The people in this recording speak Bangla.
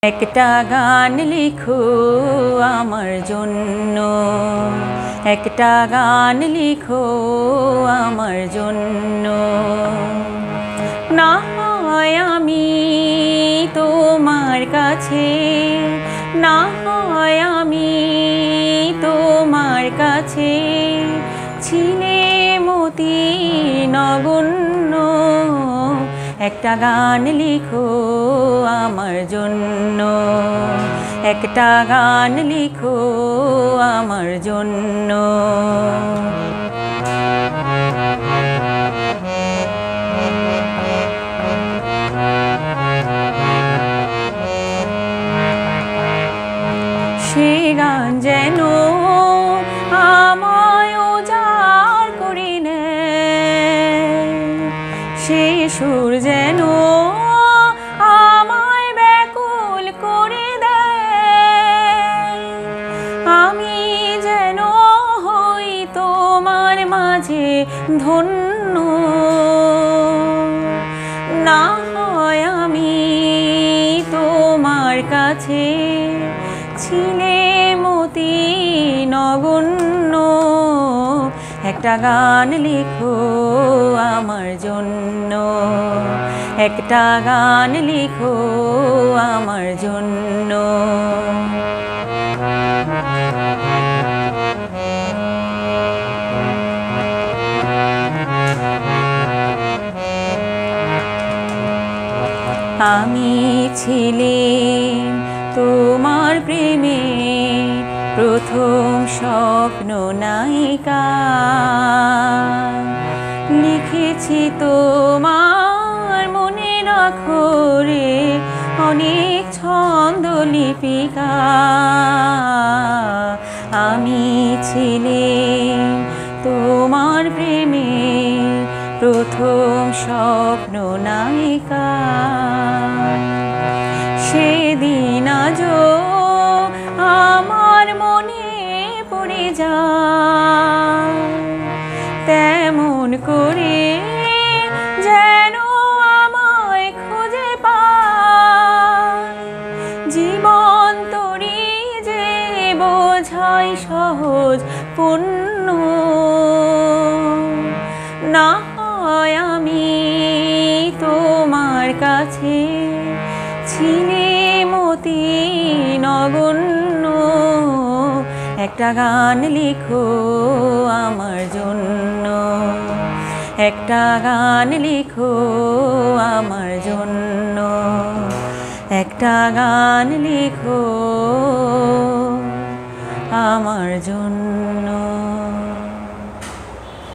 একটা গান লিখো আমার জন্য, একটা গান লিখো আমার জন্য। না হয় আমি তোমার কাছে, না হয় আমি তোমার কাছে ছিলে মতি নগণ্য। একটা গান লিখো আমার জন্য, একটা গান লিখো আমার জন্য। সে গান যেন আমায় উজাড় করে নেয়, সে সুর যেন আমায় ব্যাকুল করে দেয়। আমি যেন হই তোমার মাঝে ধন্য, না হয় আমি তোমার কাছে ছিলে মতি নগণ্য। একটা গান লিখো আমার জন্য, একটা গান লিখো আমার জন্য। আমি ছিলাম তোমার প্রেমে প্রথম স্বপ্ন নায়িকা, লিখেছি তোমার মনের অক্ষরে অনেক ছন্দ লিপিকা। আমি ছিলাম তোমার প্রেমে প্রথম স্বপ্ন নায়িকা। সেদিন আজও আমার মনে পড়ে যায়, তেমন করে যেন আমায় খুঁজে পায়। জীবন তরি যে বোঝাই সহজ পূর্ণ, না হয় আমি তোমার কাছে ছিলে মতি নগণ্য। একটা গান লিখো আমার জন্য, একটা গান লিখো আমার জন্য, একটা গান লিখো আমার জন্য।